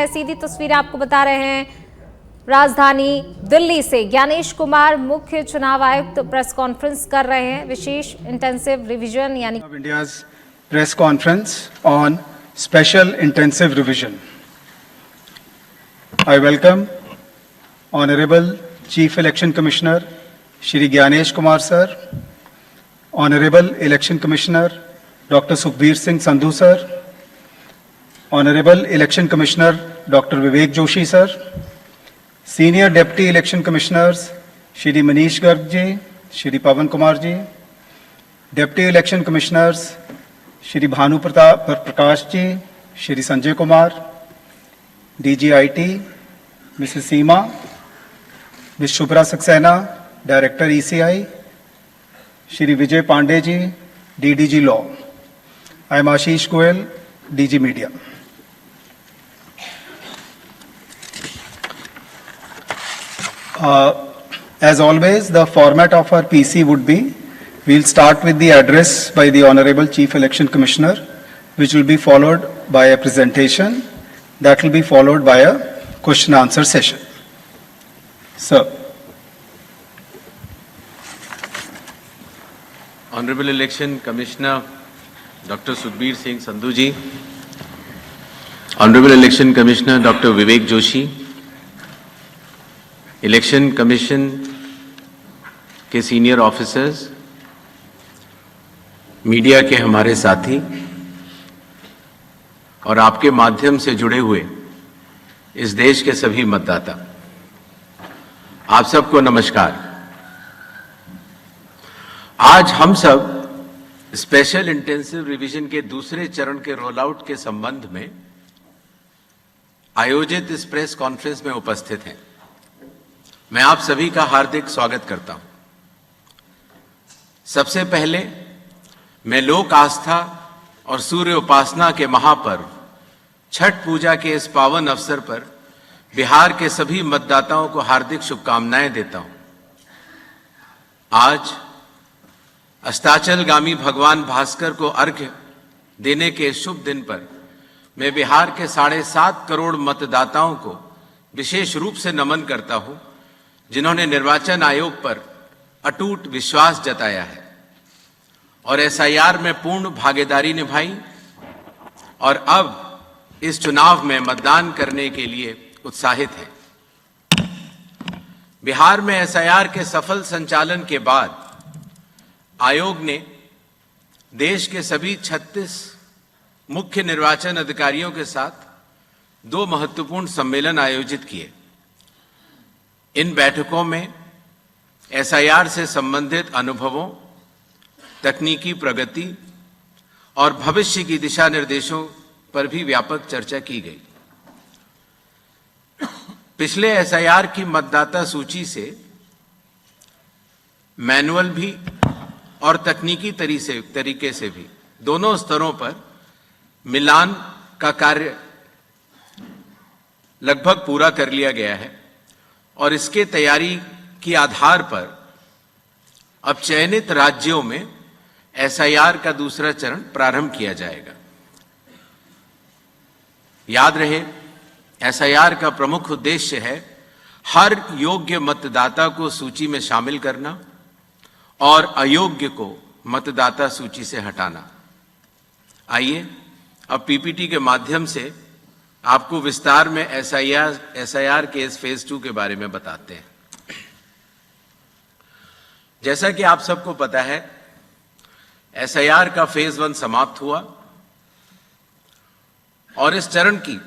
सीधी तस्वीरें आपको बता रहे हैं राजधानी दिल्ली से। ज्ञानेश कुमार मुख्य चुनाव आयुक्त प्रेस कॉन्फ्रेंस कर रहे हैं। विशेष इंटेंसिव रिवीजन यानी India's press conference on special intensive revision. I welcome honourable chief election commissioner Shri Gyanesh Kumar sir, honourable election commissioner doctor Sukhbir Singh Sandhu sir, honourable election commissioner doctor Vivek Joshi sir, senior deputy election commissioners Shri Manish Garg ji, Shri Pawan Kumar ji, deputy election commissioners Shri Bhanu Prakash ji, Shri Sanjay Kumar, DGIT Mrs Seema, miss Shubhra Saxena director ECI, Shri Vijay Pandey ji DDG law. I am Ashish Goyal DG media. As always, the format of our PC would be, we'll start with the address by the Honorable Chief Election Commissioner, which will be followed by a presentation, that will be followed by a question answer session. Sir. Honorable Election Commissioner Dr. Sukhbir Singh Sandhu ji, Honorable Election Commissioner Dr. Vivek Joshi, election commission के senior officers, media के हमारे साथी और आपके माध्यम से जुड़े हुए इस देश के सभी मतदाता, आप सबको नमस्कार। आज हम सब स्पेशल इंटेंसिव रिवीजन के दूसरे चरण के रोल आउट के संबंध में आयोजित इस प्रेस कॉन्फ्रेंस में उपस्थित हैं। मैं आप सभी का हार्दिक स्वागत करता हूं। सबसे पहले मैं लोक आस्था और सूर्य उपासना के महापर्व छठ पूजा के इस पावन अवसर पर बिहार के सभी मतदाताओं को हार्दिक शुभकामनाएं देता हूं। आज अस्ताचलगामी भगवान भास्कर को अर्घ्य देने के शुभ दिन पर मैं बिहार के 7.5 करोड़ मतदाताओं को विशेष रूप से नमन करता हूं, जिन्होंने निर्वाचन आयोग पर अटूट विश्वास जताया है और SIR में पूर्ण भागीदारी निभाई और अब इस चुनाव में मतदान करने के लिए उत्साहित हैं। बिहार में SIR के सफल संचालन के बाद आयोग ने देश के सभी 36 मुख्य निर्वाचन अधिकारियों के साथ 2 महत्वपूर्ण सम्मेलन आयोजित किए। इन बैठकों में SIR से संबंधित अनुभवों, तकनीकी प्रगति और भविष्य की दिशा निर्देशों पर भी व्यापक चर्चा की गई। पिछले SIR की मतदाता सूची से मैनुअल भी और तकनीकी तरीके से भी दोनों स्तरों पर मिलान का कार्य लगभग पूरा कर लिया गया है और इसके तैयारी के आधार पर अब चयनित राज्यों में SIR का दूसरा चरण प्रारंभ किया जाएगा। याद रहे, SIR का प्रमुख उद्देश्य है हर योग्य मतदाता को सूची में शामिल करना और अयोग्य को मतदाता सूची से हटाना। आइए अब PPT के माध्यम से आपको विस्तार में SIR के इस फेज 2 के बारे में बताते हैं। जैसा कि आप सबको पता है, SIR का फेज 1 समाप्त हुआ और इस चरण की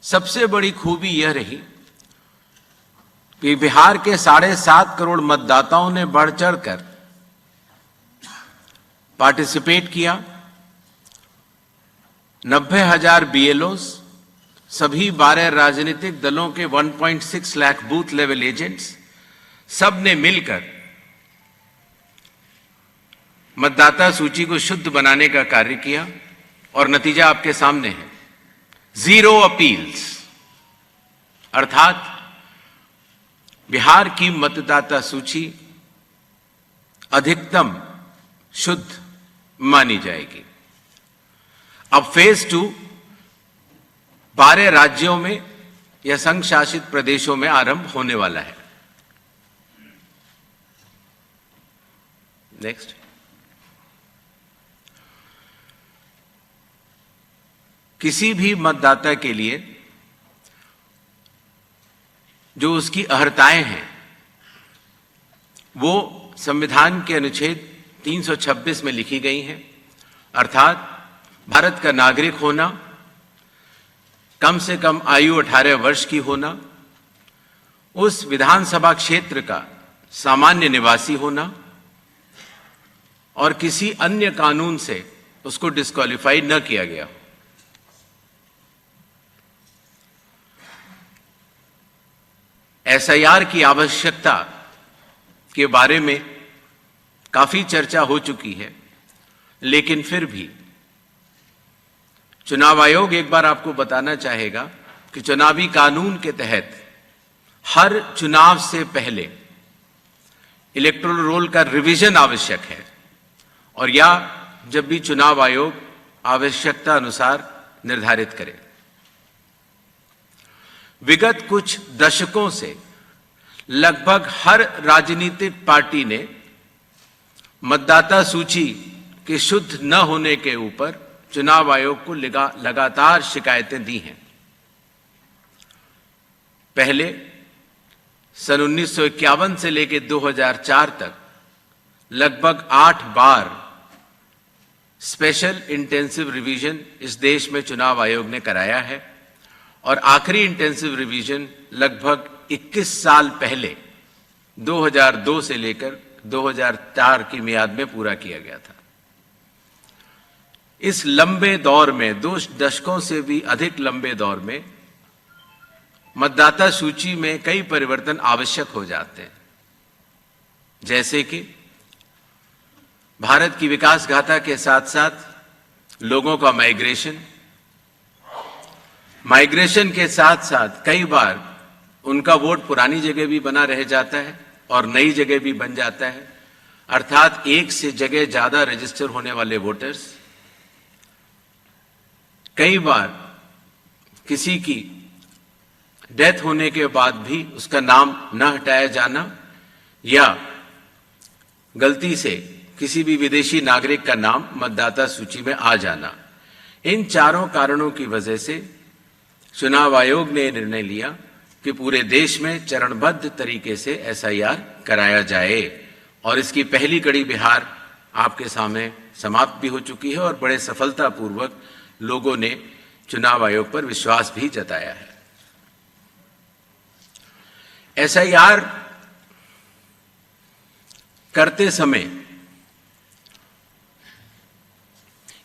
सबसे बड़ी खूबी यह रही कि बिहार के 7.5 करोड़ मतदाताओं ने बढ़ चढ़कर पार्टिसिपेट किया। 90,000 BLOs, सभी 12 राजनीतिक दलों के 1.6 लाख बूथ लेवल एजेंट्स, सब ने मिलकर मतदाता सूची को शुद्ध बनाने का कार्य किया और नतीजा आपके सामने है। 0 अपील्स, अर्थात बिहार की मतदाता सूची अधिकतम शुद्ध मानी जाएगी। अब फेज 2 12 राज्यों में या संघ शासित प्रदेशों में आरंभ होने वाला है। नेक्स्ट। किसी भी मतदाता के लिए जो उसकी अर्हताएं हैं वो संविधान के अनुच्छेद 326 में लिखी गई हैं, अर्थात भारत का नागरिक होना, कम से कम आयु 18 वर्ष की होना, उस विधानसभा क्षेत्र का सामान्य निवासी होना और किसी अन्य कानून से उसको डिस्क्वालीफाई न किया गया हो। एसआईआर की आवश्यकता के बारे में काफी चर्चा हो चुकी है, लेकिन फिर भी चुनाव आयोग एक बार आपको बताना चाहेगा कि चुनावी कानून के तहत हर चुनाव से पहले इलेक्टोरल रोल का रिवीजन आवश्यक है, और या जब भी चुनाव आयोग आवश्यकता अनुसार निर्धारित करे। विगत कुछ दशकों से लगभग हर राजनीतिक पार्टी ने मतदाता सूची के शुद्ध न होने के ऊपर चुनाव आयोग को लगातार शिकायतें दी हैं। पहले सन 1951 से लेकर 2004 तक लगभग 8 बार स्पेशल इंटेंसिव रिवीजन इस देश में चुनाव आयोग ने कराया है, और आखिरी इंटेंसिव रिवीजन लगभग 21 साल पहले 2002 से लेकर 2004 की मियाद में पूरा किया गया था। इस लंबे दौर में, 2 दशकों से भी अधिक लंबे दौर में, मतदाता सूची में कई परिवर्तन आवश्यक हो जाते हैं, जैसे कि भारत की विकास गाथा के साथ साथ लोगों का माइग्रेशन के साथ साथ कई बार उनका वोट पुरानी जगह भी बना रह जाता है और नई जगह भी बन जाता है, अर्थात एक से जगह ज्यादा रजिस्टर होने वाले वोटर्स। कई बार किसी की डेथ होने के बाद भी उसका नाम न हटाया जाना, या गलती से किसी भी विदेशी नागरिक का नाम मतदाता सूची में आ जाना। इन चारों कारणों की वजह से चुनाव आयोग ने निर्णय लिया कि पूरे देश में चरणबद्ध तरीके से एसआईआर कराया जाए, और इसकी पहली कड़ी बिहार आपके सामने समाप्त भी हो चुकी है और बड़े सफलतापूर्वक लोगों ने चुनाव आयोग पर विश्वास भी जताया है। एसआईआर करते समय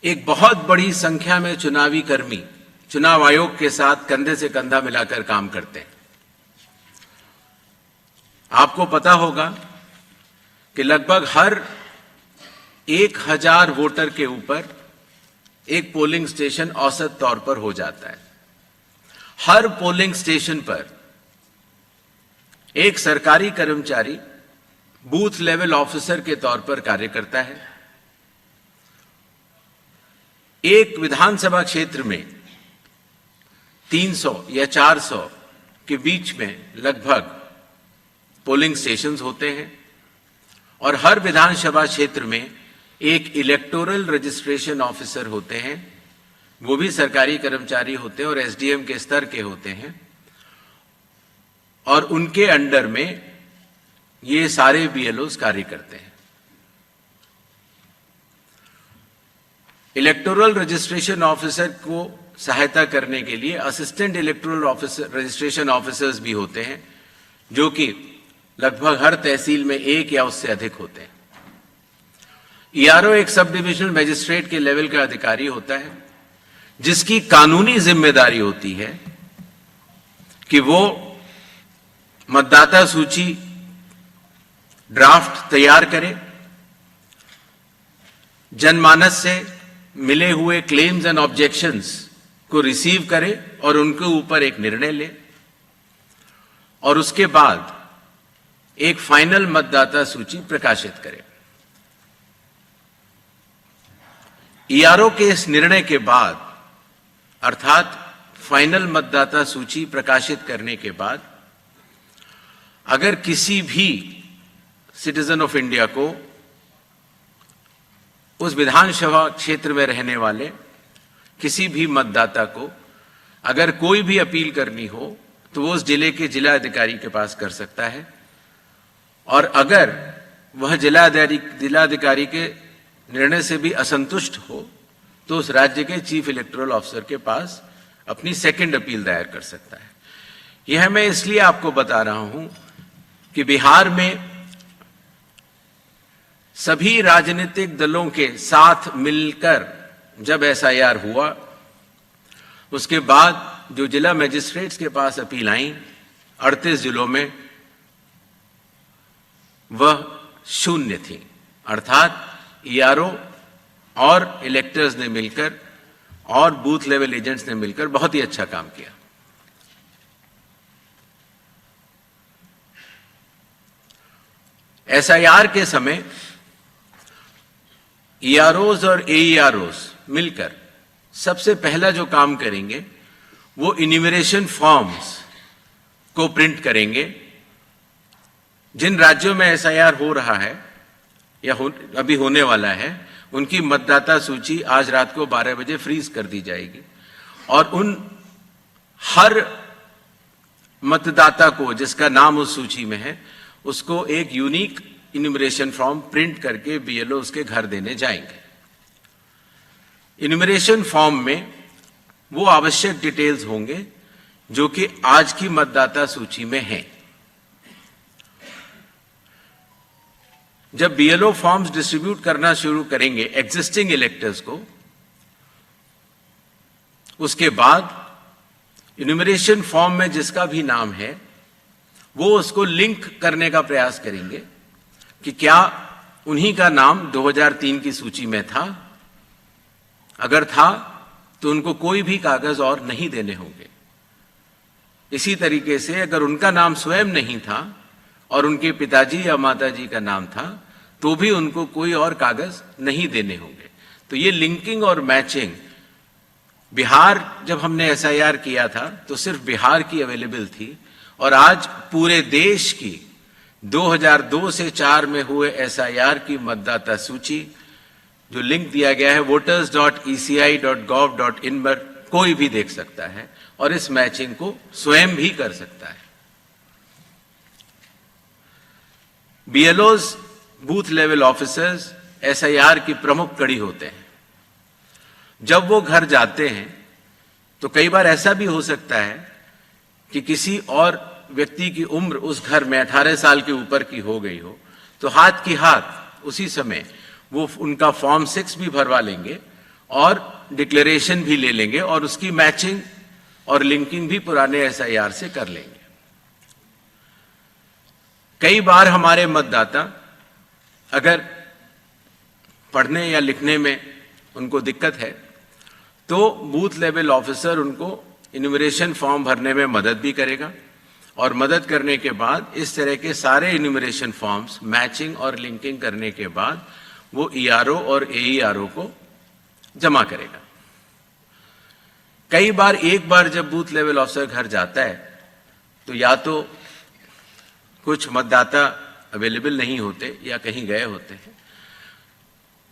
एक बहुत बड़ी संख्या में चुनावी कर्मी चुनाव आयोग के साथ कंधे से कंधा मिलाकर काम करते हैं। आपको पता होगा कि लगभग हर 1000 वोटर के ऊपर एक पोलिंग स्टेशन औसत तौर पर हो जाता है। हर पोलिंग स्टेशन पर एक सरकारी कर्मचारी बूथ लेवल ऑफिसर के तौर पर कार्य करता है। एक विधानसभा क्षेत्र में 300 या 400 के बीच में लगभग पोलिंग स्टेशंस होते हैं, और हर विधानसभा क्षेत्र में एक इलेक्टोरल रजिस्ट्रेशन ऑफिसर होते हैं। वो भी सरकारी कर्मचारी होते हैं और एसडीएम के स्तर के होते हैं, और उनके अंडर में ये सारे बीएलओस कार्य करते हैं। इलेक्टोरल रजिस्ट्रेशन ऑफिसर को सहायता करने के लिए assistant electoral officer registration officers भी होते हैं, जो कि लगभग हर तहसील में एक या उससे अधिक होते हैं। ईआरओ एक सब डिविजनल मजिस्ट्रेट के लेवल का अधिकारी होता है, जिसकी कानूनी जिम्मेदारी होती है कि वो मतदाता सूची ड्राफ्ट तैयार करे, जनमानस से मिले हुए क्लेम्स एंड ऑब्जेक्शंस को रिसीव करे और उनके ऊपर एक निर्णय ले, और उसके बाद एक फाइनल मतदाता सूची प्रकाशित करे। ईआरओ के इस निर्णय के बाद, अर्थात फाइनल मतदाता सूची प्रकाशित करने के बाद अगर किसी भी सिटीजन ऑफ इंडिया को उस विधानसभा क्षेत्र में रहने वाले किसी भी मतदाता को अगर कोई भी अपील करनी हो तो वो उस जिले के जिला अधिकारी के पास कर सकता है, और अगर वह जिलाधिकारी के निर्णय से भी असंतुष्ट हो तो उस राज्य के चीफ इलेक्टोरल ऑफिसर के पास अपनी सेकंड अपील दायर कर सकता है। यह मैं इसलिए आपको बता रहा हूं कि बिहार में सभी राजनीतिक दलों के साथ मिलकर जब एसआईआर हुआ, उसके बाद जो जिला मजिस्ट्रेट्स के पास अपील आई 38 जिलों में, वह शून्य थी। अर्थात ईआरओ और इलेक्टर्स ने मिलकर और बूथ लेवल एजेंट्स ने मिलकर बहुत ही अच्छा काम किया। एसआईआर के समय ईआरओज और एईआरओज मिलकर सबसे पहला जो काम करेंगे वो इन्यूमरेशन फॉर्म्स को प्रिंट करेंगे। जिन राज्यों में एसआईआर हो रहा है या अभी होने वाला है, उनकी मतदाता सूची आज रात को 12 बजे फ्रीज कर दी जाएगी, और उन हर मतदाता को जिसका नाम उस सूची में है उसको एक यूनिक इन्यूमरेशन फॉर्म प्रिंट करके बीएलओ उसके घर देने जाएंगे। इन्यूमरेशन फॉर्म में वो आवश्यक डिटेल्स होंगे जो कि आज की मतदाता सूची में हैं। जब बीएलओ फॉर्म्स डिस्ट्रीब्यूट करना शुरू करेंगे एग्जिस्टिंग इलेक्टर्स को, उसके बाद इन्यूमरेशन फॉर्म में जिसका भी नाम है वो उसको लिंक करने का प्रयास करेंगे कि क्या उन्हीं का नाम 2003 की सूची में था। अगर था तो उनको कोई भी कागज और नहीं देने होंगे। इसी तरीके से अगर उनका नाम स्वयं नहीं था और उनके पिताजी या माताजी का नाम था तो भी उनको कोई और कागज नहीं देने होंगे। तो ये लिंकिंग और मैचिंग, बिहार जब हमने एसआईआर किया था तो सिर्फ बिहार की अवेलेबल थी, और आज पूरे देश की 2002 से 4 में हुए एसआईआर की मतदाता सूची जो लिंक दिया गया है voters.eci.gov.in पर कोई भी देख सकता है और इस मैचिंग को स्वयं भी कर सकता है। बीएलओज बूथ लेवल ऑफिसर्स एसआईआर की प्रमुख कड़ी होते हैं। जब वो घर जाते हैं तो कई बार ऐसा भी हो सकता है कि किसी और व्यक्ति की उम्र उस घर में 18 साल के ऊपर की हो गई हो, तो हाथ की हाथ उसी समय वो उनका फॉर्म 6 भी भरवा लेंगे और डिक्लेरेशन भी ले लेंगे और उसकी मैचिंग और लिंकिंग भी पुराने एसआईआर से कर लेंगे। कई बार हमारे मतदाता अगर पढ़ने या लिखने में उनको दिक्कत है तो बूथ लेवल ऑफिसर उनको इन्यूमरेशन फॉर्म भरने में मदद भी करेगा, और मदद करने के बाद इस तरह के सारे इन्यूमरेशन फॉर्म्स मैचिंग और लिंकिंग करने के बाद वो ईआरओ और एईआरओ को जमा करेगा। कई बार एक बार जब बूथ लेवल ऑफिसर घर जाता है तो या तो कुछ मतदाता अवेलेबल नहीं होते या कहीं गए होते हैं,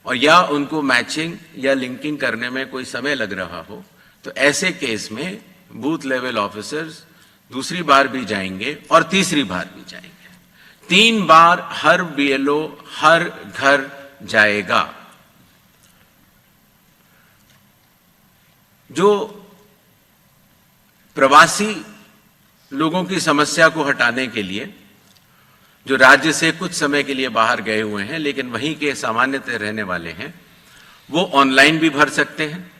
और या उनको मैचिंग या लिंकिंग करने में कोई समय लग रहा हो, तो ऐसे केस में बूथ लेवल ऑफिसर्स दूसरी बार भी जाएंगे और तीसरी बार भी जाएंगे। 3 बार हर बीएलओ हर घर जाएगा। जो प्रवासी लोगों की समस्या को हटाने के लिए, जो राज्य से कुछ समय के लिए बाहर गए हुए हैं लेकिन वहीं के सामान्यतः रहने वाले हैं, वो ऑनलाइन भी भर सकते हैं,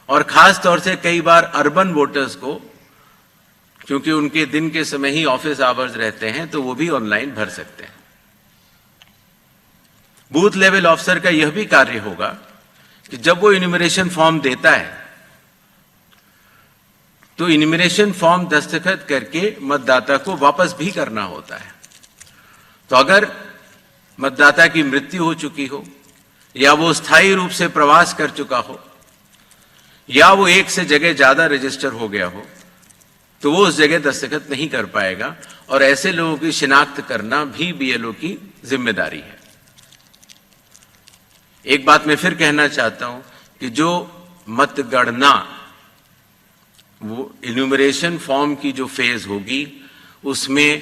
और खास तौर से कई बार अर्बन वोटर्स को, क्योंकि उनके दिन के समय ही ऑफिस आवर्स रहते हैं, तो वो भी ऑनलाइन भर सकते हैं। बूथ लेवल ऑफिसर का यह भी कार्य होगा कि जब वो इन्यूमरेशन फॉर्म देता है तो इन्यूमरेशन फॉर्म दस्तखत करके मतदाता को वापस भी करना होता है। तो अगर मतदाता की मृत्यु हो चुकी हो या वो स्थायी रूप से प्रवास कर चुका हो या वो एक से जगह ज्यादा रजिस्टर हो गया हो तो वो उस जगह दस्तखत नहीं कर पाएगा, और ऐसे लोगों की शिनाख्त करना भी बीएलओ की जिम्मेदारी है। एक बात मैं फिर कहना चाहता हूं कि जो मतगणना, वो इन्यूमरेशन फॉर्म की जो फेज होगी उसमें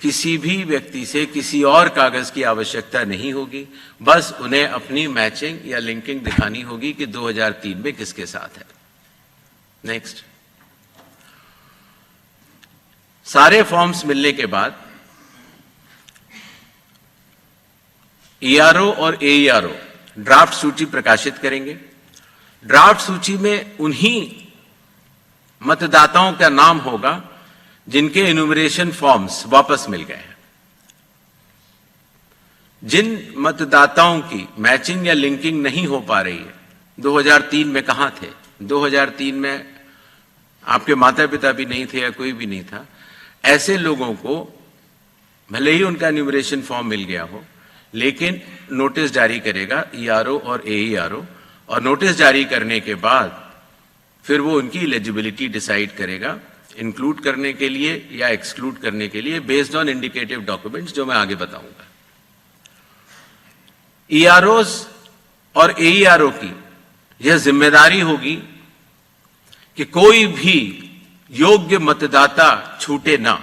किसी भी व्यक्ति से किसी और कागज की आवश्यकता नहीं होगी, बस उन्हें अपनी मैचिंग या लिंकिंग दिखानी होगी कि 2003 में किसके साथ है। नेक्स्ट, सारे फॉर्म्स मिलने के बाद ईआरओ और एईआरओ ड्राफ्ट सूची प्रकाशित करेंगे। ड्राफ्ट सूची में उन्हीं मतदाताओं का नाम होगा जिनके इन्यूमरेशन फॉर्म्स वापस मिल गए हैं। जिन मतदाताओं की मैचिंग या लिंकिंग नहीं हो पा रही है, 2003 में कहां थे, 2003 में आपके माता पिता भी नहीं थे या कोई भी नहीं था, ऐसे लोगों को भले ही उनका इन्यूमरेशन फॉर्म मिल गया हो, लेकिन नोटिस जारी करेगा ईआरओ और एईआरओ, और नोटिस जारी करने के बाद फिर वो उनकी एलिजिबिलिटी डिसाइड करेगा, इंक्लूड करने के लिए या एक्सक्लूड करने के लिए, बेस्ड ऑन इंडिकेटिव डॉक्यूमेंट्स जो मैं आगे बताऊंगा। ईआरओस और एईआरओ की यह जिम्मेदारी होगी कि कोई भी योग्य मतदाता छूटे ना,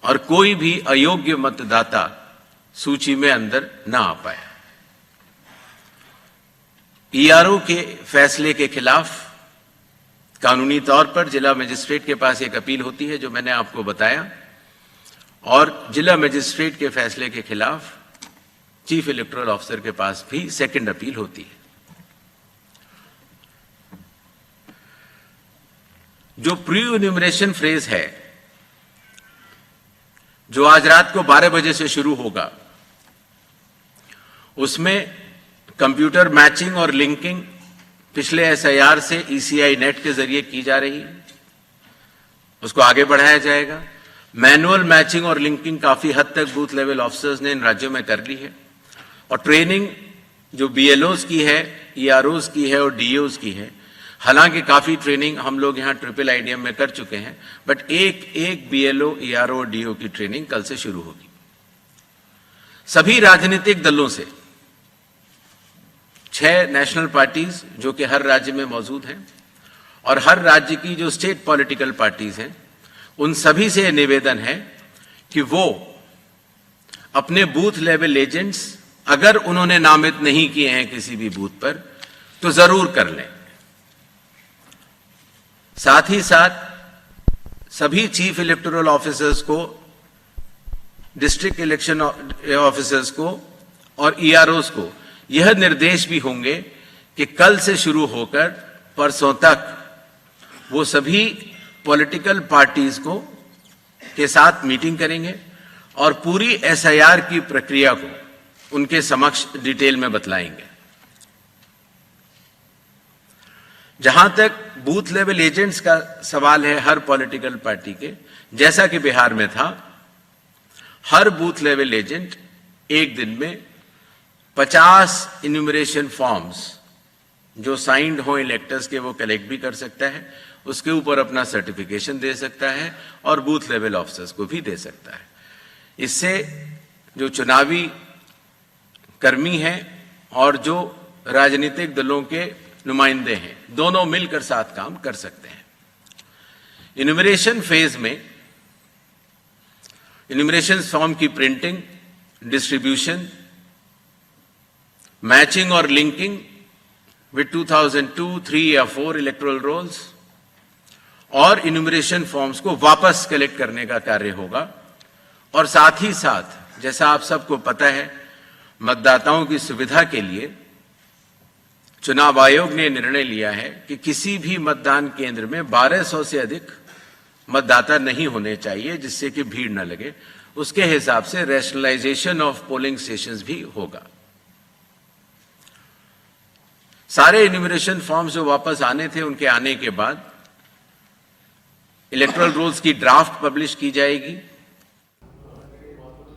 और कोई भी अयोग्य मतदाता सूची में अंदर ना आ पाए। ईआरओ के फैसले के खिलाफ कानूनी तौर पर जिला मजिस्ट्रेट के पास एक अपील होती है, जो मैंने आपको बताया, और जिला मजिस्ट्रेट के फैसले के खिलाफ चीफ इलेक्टोरल ऑफिसर के पास भी सेकंड अपील होती है। जो प्री इन्यूमरेशन फेज है, जो आज रात को 12 बजे से शुरू होगा, उसमें कंप्यूटर मैचिंग और लिंकिंग पिछले एसआईआर से ईसीआई नेट के जरिए की जा रही है, उसको आगे बढ़ाया जाएगा। मैनुअल मैचिंग और लिंकिंग काफी हद तक बूथ लेवल ऑफिसर्स ने इन राज्यों में कर ली है, और ट्रेनिंग जो बीएलओस की है, ईआरओस की है और डीओस की है। हालांकि काफी ट्रेनिंग हम लोग यहां ट्रिपल आईडीएम में कर चुके हैं, बट एक बीएलओ, ईआरओ और डीओ की ट्रेनिंग कल से शुरू होगी। सभी राजनीतिक दलों से 6 नेशनल पार्टीज जो कि हर राज्य में मौजूद हैं, और हर राज्य की जो स्टेट पॉलिटिकल पार्टीज हैं, उन सभी से निवेदन है कि वो अपने बूथ लेवल एजेंट्स, अगर उन्होंने नामित नहीं किए हैं किसी भी बूथ पर, तो जरूर कर लें। साथ ही साथ सभी चीफ इलेक्टोरल ऑफिसर्स को, डिस्ट्रिक्ट इलेक्शन ऑफिसर्स को और ईआरओस को यह निर्देश भी होंगे कि कल से शुरू होकर परसों तक वो सभी पॉलिटिकल पार्टीज को के साथ मीटिंग करेंगे और पूरी एसआईआर की प्रक्रिया को उनके समक्ष डिटेल में बतलाएंगे। जहां तक बूथ लेवल एजेंट्स का सवाल है हर पॉलिटिकल पार्टी के, जैसा कि बिहार में था, हर बूथ लेवल एजेंट एक दिन में 50 इन्यूमरेशन फॉर्म्स जो साइंड हो इलेक्टर्स के वो कलेक्ट भी कर सकता है, उसके ऊपर अपना सर्टिफिकेशन दे सकता है और बूथ लेवल ऑफिसर्स को भी दे सकता है। इससे जो चुनावी कर्मी हैं और जो राजनीतिक दलों के नुमाइंदे हैं, दोनों मिलकर साथ काम कर सकते हैं। इन्यूमरेशन फेज में इन्यूमरेशन फॉर्म की प्रिंटिंग, डिस्ट्रीब्यूशन, मैचिंग और लिंकिंग विद 2002, 3 या 4 इलेक्टोरल रोल्स और इन्यूमरेशन फॉर्म्स को वापस कलेक्ट करने का कार्य होगा। और साथ ही साथ, जैसा आप सबको पता है, मतदाताओं की सुविधा के लिए चुनाव आयोग ने निर्णय लिया है कि किसी भी मतदान केंद्र में 1200 से अधिक मतदाता नहीं होने चाहिए, जिससे कि भीड़ न लगे। उसके हिसाब से रैशनलाइजेशन ऑफ पोलिंग स्टेशंस भी होगा। सारे इन्यूमरेशन फॉर्म्स जो वापस आने थे, उनके आने के बाद इलेक्टोरल रोल्स की ड्राफ्ट पब्लिश की जाएगी